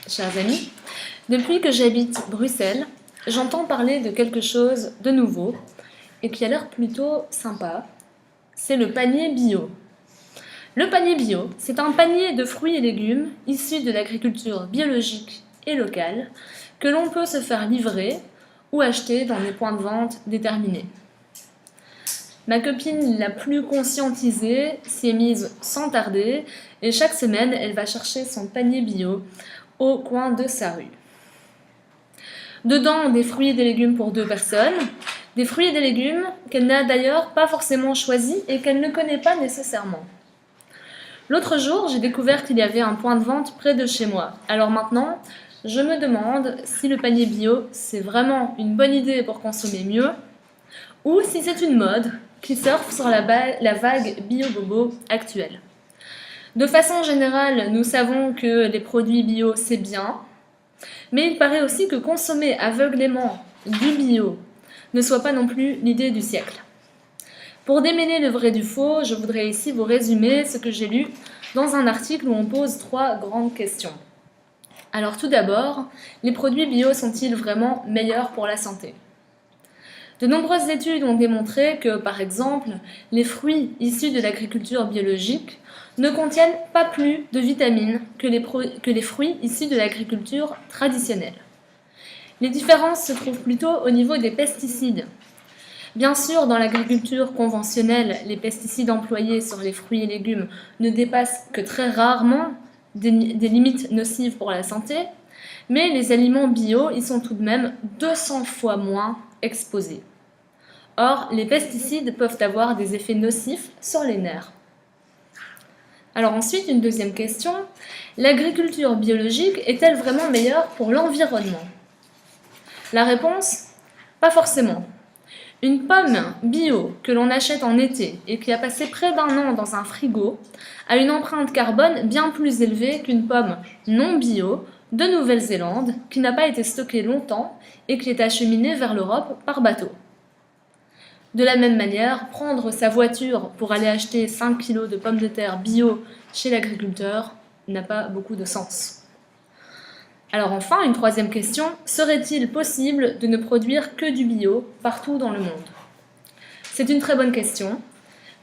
chers amis, depuis que j'habite Bruxelles, j'entends parler de quelque chose de nouveau et qui a l'air plutôt sympa. C'est le panier bio. Le panier bio, c'est un panier de fruits et légumes issus de l'agriculture biologique et locale que l'on peut se faire livrer ou acheter dans des points de vente déterminés. Ma copine la plus conscientisée s'y est mise sans tarder et chaque semaine, elle va chercher son panier bio au coin de sa rue. Dedans, des fruits et des légumes pour 2 personnes, des fruits et des légumes qu'elle n'a d'ailleurs pas forcément choisis et qu'elle ne connaît pas nécessairement. L'autre jour, j'ai découvert qu'il y avait un point de vente près de chez moi. Alors maintenant, je me demande si le panier bio, c'est vraiment une bonne idée pour consommer mieux ou si c'est une mode qui surfe sur la vague bio-bobo actuelle. De façon générale, nous savons que les produits bio, c'est bien, mais il paraît aussi que consommer aveuglément du bio ne soit pas non plus l'idée du siècle. Pour démêler le vrai du faux, je voudrais ici vous résumer ce que j'ai lu dans un article où on pose 3 grandes questions. Alors tout d'abord, les produits bio sont-ils vraiment meilleurs pour la santé ? De nombreuses études ont démontré que, par exemple, les fruits issus de l'agriculture biologique ne contiennent pas plus de vitamines que les fruits issus de l'agriculture traditionnelle. Les différences se trouvent plutôt au niveau des pesticides. Bien sûr, dans l'agriculture conventionnelle, les pesticides employés sur les fruits et légumes ne dépassent que très rarement des limites nocives pour la santé, mais les aliments bio y sont tout de même 200 fois moins exposés. Or, les pesticides peuvent avoir des effets nocifs sur les nerfs. Alors ensuite, une deuxième question, l'agriculture biologique est-elle vraiment meilleure pour l'environnement ? La réponse, pas forcément. Une pomme bio que l'on achète en été et qui a passé près d'1 an dans un frigo a une empreinte carbone bien plus élevée qu'une pomme non bio de Nouvelle-Zélande qui n'a pas été stockée longtemps et qui est acheminée vers l'Europe par bateau. De la même manière, prendre sa voiture pour aller acheter 5 kg de pommes de terre bio chez l'agriculteur n'a pas beaucoup de sens. Alors enfin, une troisième question, serait-il possible de ne produire que du bio partout dans le monde ? C'est une très bonne question,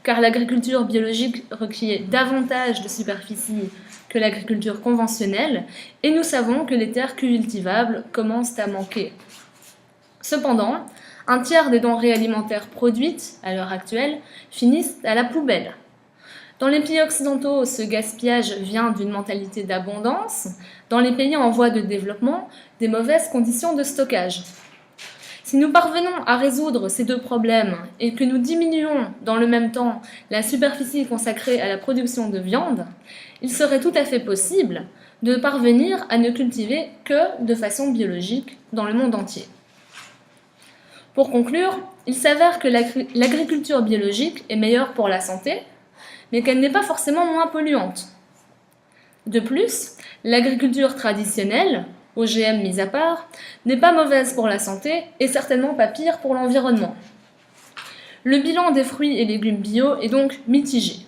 car l'agriculture biologique requiert davantage de superficie que l'agriculture conventionnelle, et nous savons que les terres cultivables commencent à manquer. Cependant, 1/3 des denrées alimentaires produites, à l'heure actuelle, finissent à la poubelle. Dans les pays occidentaux, ce gaspillage vient d'une mentalité d'abondance. Dans les pays en voie de développement, des mauvaises conditions de stockage. Si nous parvenons à résoudre ces 2 problèmes et que nous diminuons dans le même temps la superficie consacrée à la production de viande, il serait tout à fait possible de parvenir à ne cultiver que de façon biologique dans le monde entier. Pour conclure, il s'avère que l'agriculture biologique est meilleure pour la santé, mais qu'elle n'est pas forcément moins polluante. De plus, l'agriculture traditionnelle, OGM mis à part, n'est pas mauvaise pour la santé et certainement pas pire pour l'environnement. Le bilan des fruits et légumes bio est donc mitigé.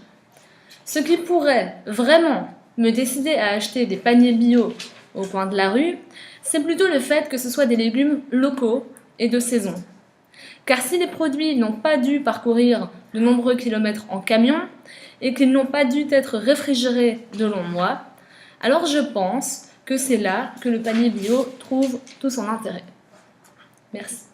Ce qui pourrait vraiment me décider à acheter des paniers bio au coin de la rue, c'est plutôt le fait que ce soit des légumes locaux et de saison. Car si les produits n'ont pas dû parcourir de nombreux kilomètres en camion et qu'ils n'ont pas dû être réfrigérés de longs mois, alors je pense que c'est là que le panier bio trouve tout son intérêt. Merci.